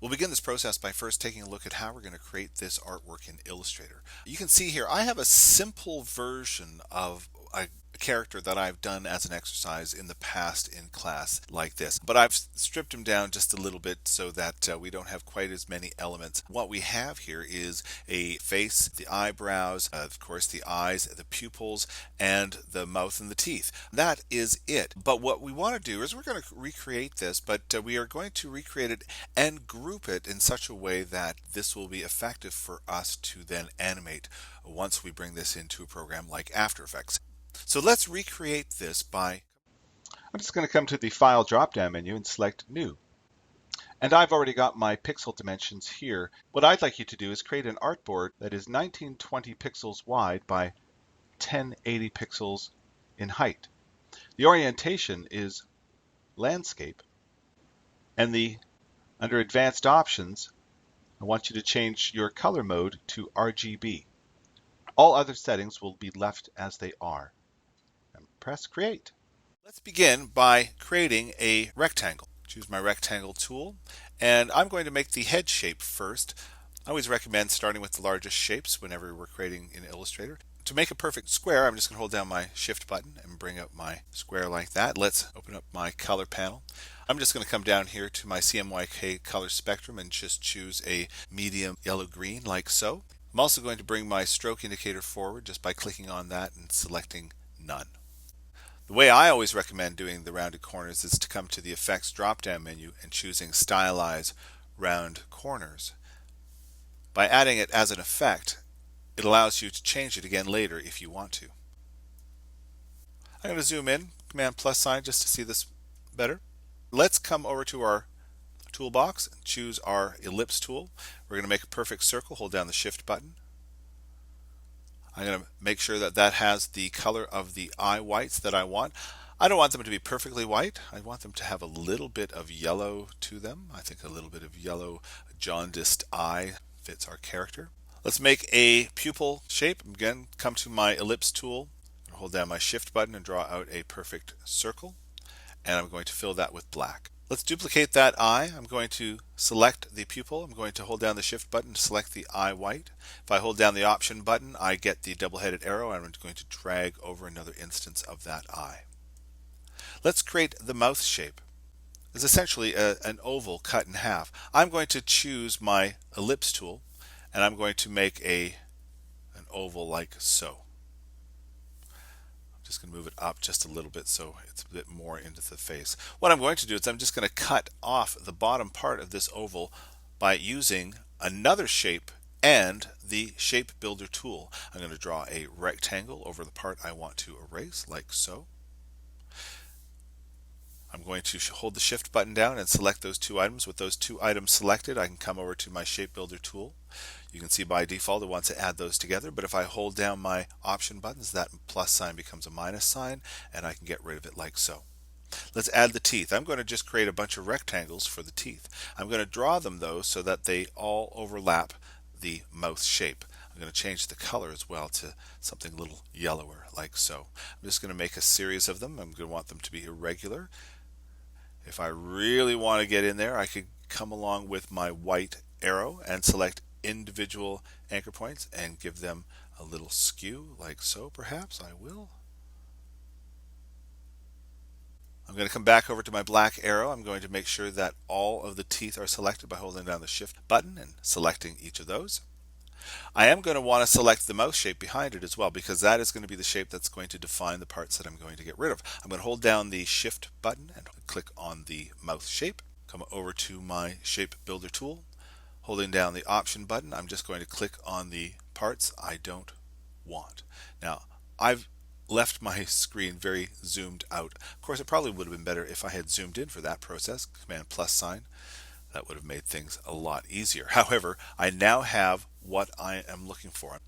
We'll begin this process by first taking a look at how we're going to create this artwork in Illustrator. You can see here I have a simple version of a character that I've done as an exercise in the past in class like this, but I've stripped him down just a little bit so that we don't have quite as many elements. What we have here is a face, the eyebrows, of course the eyes, the pupils, and the mouth and the teeth. That is it. But what we want to do is we're going to recreate this, but we are going to recreate it and group it in such a way that this will be effective for us to then animate once we bring this into a program like After Effects. So let's recreate this by... I'm just going to come to the File drop-down menu and select New. And I've already got my pixel dimensions here. What I'd like you to do is create an artboard that is 1920 pixels wide by 1080 pixels in height. The orientation is landscape. And under Advanced Options, I want you to change your color mode to RGB. All other settings will be left as they are. And press Create. Let's begin by creating a rectangle. Choose my rectangle tool, and I'm going to make the head shape first. I always recommend starting with the largest shapes whenever we're creating in Illustrator. To make a perfect square, I'm just going to hold down my Shift button and bring up my square like that. Let's open up my color panel. I'm just going to come down here to my CMYK color spectrum and just choose a medium yellow-green like so. I'm also going to bring my stroke indicator forward just by clicking on that and selecting None. The way I always recommend doing the rounded corners is to come to the Effects drop-down menu and choosing Stylize Round Corners. By adding it as an effect, it allows you to change it again later if you want to. I'm going to zoom in, Command plus sign, just to see this better. Let's come over to our toolbox and choose our ellipse tool. We're going to make a perfect circle. Hold down the Shift button. I'm going to make sure that that has the color of the eye whites that I want. I don't want them to be perfectly white. I want them to have a little bit of yellow to them. I think a little bit of yellow jaundiced eye fits our character. Let's make a pupil shape. Again, come to my ellipse tool, hold down my Shift button and draw out a perfect circle. And I'm going to fill that with black. Let's duplicate that eye. I'm going to select the pupil. I'm going to hold down the Shift button to select the eye white. If I hold down the Option button, I get the double-headed arrow, and I'm going to drag over another instance of that eye. Let's create the mouth shape. It's essentially an oval cut in half. I'm going to choose my ellipse tool, and I'm going to make an oval like so. Just going to move it up just a little bit so it's a bit more into the face. What I'm going to do is I'm just going to cut off the bottom part of this oval by using another shape and the Shape Builder tool. I'm going to draw a rectangle over the part I want to erase like so. I'm going to hold the Shift button down and select those two items. With those two items selected, I can come over to my Shape Builder tool. You can see by default it wants to add those together, but if I hold down my Option buttons, that plus sign becomes a minus sign, and I can get rid of it like so. Let's add the teeth. I'm going to just create a bunch of rectangles for the teeth. I'm going to draw them though so that they all overlap the mouth shape. I'm going to change the color as well to something a little yellower like so. I'm just going to make a series of them. I'm going to want them to be irregular. If I really want to get in there, I could come along with my white arrow and select individual anchor points and give them a little skew like so. Perhaps I will. I'm going to come back over to my black arrow. I'm going to make sure that all of the teeth are selected by holding down the Shift button and selecting each of those. I am going to want to select the mouth shape behind it as well, because that is going to be the shape that's going to define the parts that I'm going to get rid of. I'm going to hold down the Shift button and click on the mouth shape. Come over to my Shape Builder tool. Holding down the Option button, I'm just going to click on the parts I don't want. Now, I've left my screen very zoomed out. Of course, it probably would have been better if I had zoomed in for that process. Command plus sign. That would have made things a lot easier. However, I now have what I am looking for.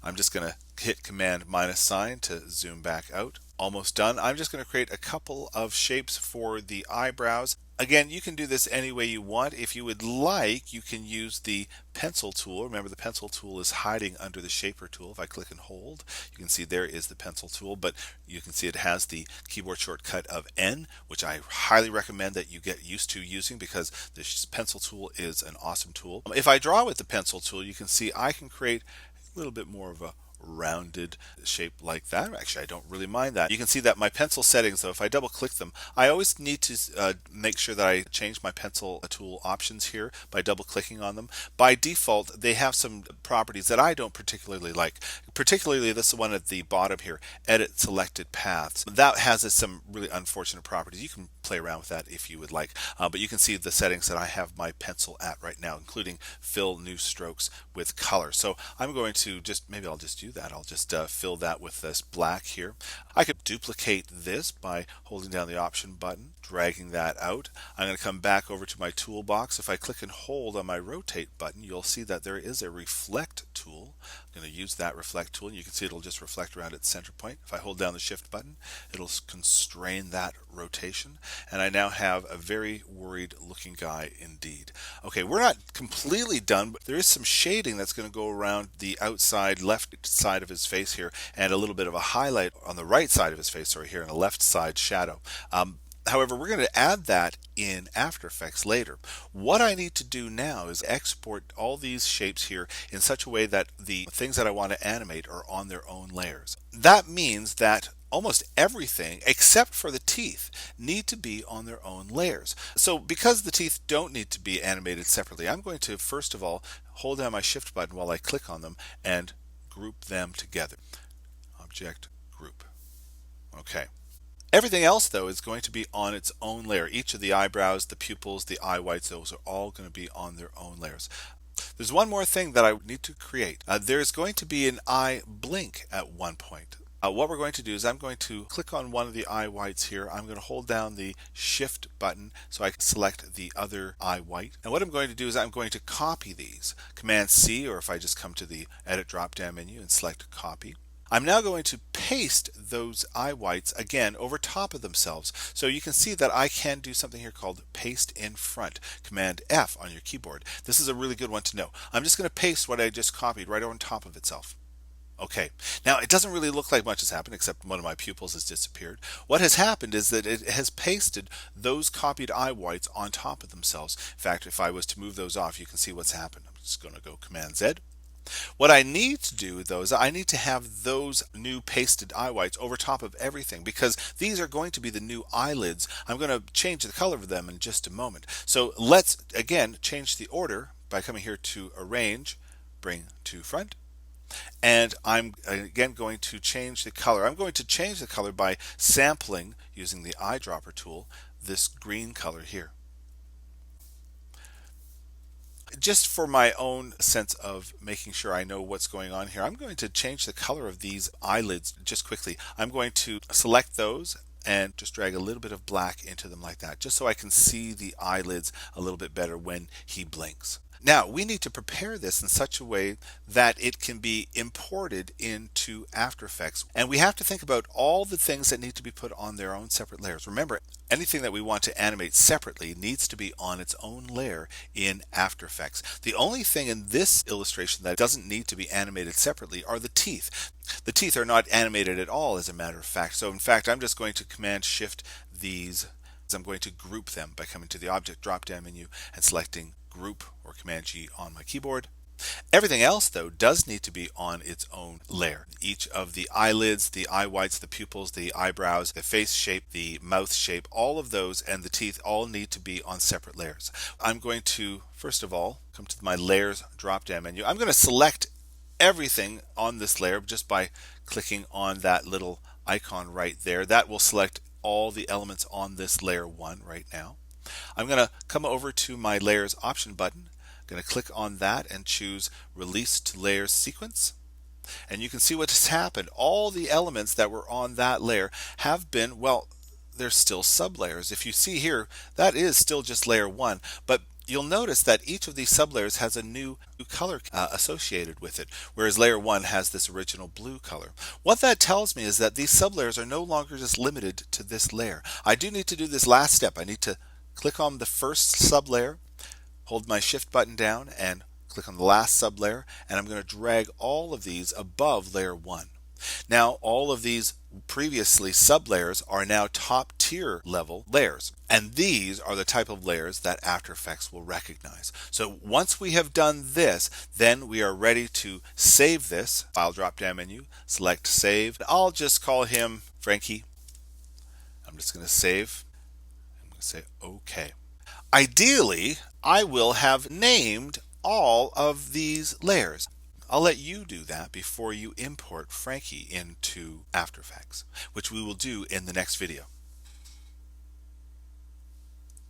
I'm just going to hit Command minus sign to zoom back out. Almost done. I'm just going to create a couple of shapes for the eyebrows. Again, you can do this any way you want. If you would like, you can use the pencil tool. Remember, the pencil tool is hiding under the shaper tool. If I click and hold, you can see there is the pencil tool, but you can see it has the keyboard shortcut of N, which I highly recommend that you get used to using because this pencil tool is an awesome tool. If I draw with the pencil tool, you can see I can create a little bit more of a rounded shape like that. Actually, I don't really mind that. You can see that my pencil settings, though, if I double click them, I always need to make sure that I change my pencil tool options here by double clicking on them. By default, they have some properties that I don't particularly like. Particularly this one at the bottom here, edit selected paths. That has some really unfortunate properties. You can play around with that if you would like, but you can see the settings that I have my pencil at right now, including fill new strokes with color. So I'm going to maybe I'll just do that. I'll just fill that with this black here. I could duplicate this by holding down the option button, dragging that out. I'm going to come back over to my toolbox. If I click and hold on my rotate button, you'll see that there is a reflect tool. I'm going to use that reflect tool, and you can see it'll just reflect around its center point. If I hold down the shift button, it'll constrain that rotation, and I now have a very worried looking guy indeed. Okay, we're not completely done, but there is some shading that's going to go around the outside left side of his face here, and a little bit of a highlight on the right side of his face, or here in a left side shadow. However, we're going to add that in After Effects later. What I need to do now is export all these shapes here in such a way that the things that I want to animate are on their own layers. That means that almost everything except for the teeth need to be on their own layers. So because the teeth don't need to be animated separately, I'm going to first of all hold down my shift button while I click on them and group them together. Object group. Okay. Everything else, though, is going to be on its own layer. Each of the eyebrows, the pupils, the eye whites, those are all going to be on their own layers. There's one more thing that I need to create. There's going to be an eye blink at one point. What we're going to do is I'm going to click on one of the eye whites here. I'm going to hold down the shift button so I can select the other eye white. And what I'm going to do is I'm going to copy these. Command C, or if I just come to the edit drop down menu and select copy. I'm now going to paste those eye whites again over top of themselves. So you can see that I can do something here called paste in front. Command F on your keyboard. This is a really good one to know. I'm just going to paste what I just copied right on top of itself. Okay, now it doesn't really look like much has happened except one of my pupils has disappeared. What has happened is that it has pasted those copied eye whites on top of themselves. In fact, if I was to move those off, you can see what's happened. I'm just going to go Command Z. What I need to do, though, is I need to have those new pasted eye whites over top of everything because these are going to be the new eyelids. I'm going to change the color of them in just a moment. So let's, again, change the order by coming here to Arrange, Bring to Front. And I'm again going to change the color. I'm going to change the color by sampling, using the eyedropper tool, this green color here. Just for my own sense of making sure I know what's going on here, I'm going to change the color of these eyelids just quickly. I'm going to select those and just drag a little bit of black into them like that, just so I can see the eyelids a little bit better when he blinks. Now, we need to prepare this in such a way that it can be imported into After Effects. And we have to think about all the things that need to be put on their own separate layers. Remember, anything that we want to animate separately needs to be on its own layer in After Effects. The only thing in this illustration that doesn't need to be animated separately are the teeth. The teeth are not animated at all, as a matter of fact. So in fact, I'm just going to Command Shift these. I'm going to group them by coming to the Object drop-down menu and selecting Group or Command G on my keyboard. Everything else, though, does need to be on its own layer. Each of the eyelids, the eye whites, the pupils, the eyebrows, the face shape, the mouth shape, all of those and the teeth all need to be on separate layers. I'm going to, first of all, come to my Layers drop-down menu. I'm going to select everything on this layer just by clicking on that little icon right there. That will select all the elements on this layer 1 right now. I'm going to come over to my Layers option button. I'm going to click on that and choose Release to Layers Sequence. And you can see what has happened. All the elements that were on that layer have been, well, they're still sublayers. If you see here, that is still just layer 1, but you'll notice that each of these sublayers has a new color associated with it, whereas layer 1 has this original blue color. What that tells me is that these sublayers are no longer just limited to this layer. I do need to do this last step. I need to click on the first sublayer, hold my shift button down and click on the last sublayer, and I'm going to drag all of these above layer 1. Now all of these previously sublayers are now top tier level layers, and these are the type of layers that After Effects will recognize. So once we have done this, then we are ready to save this. File drop down menu, select save. I'll just call him Frankie. I'm just going to save. I'm going to say OK. Ideally, I will have named all of these layers. I'll let you do that before you import Frankie into After Effects, which we will do in the next video.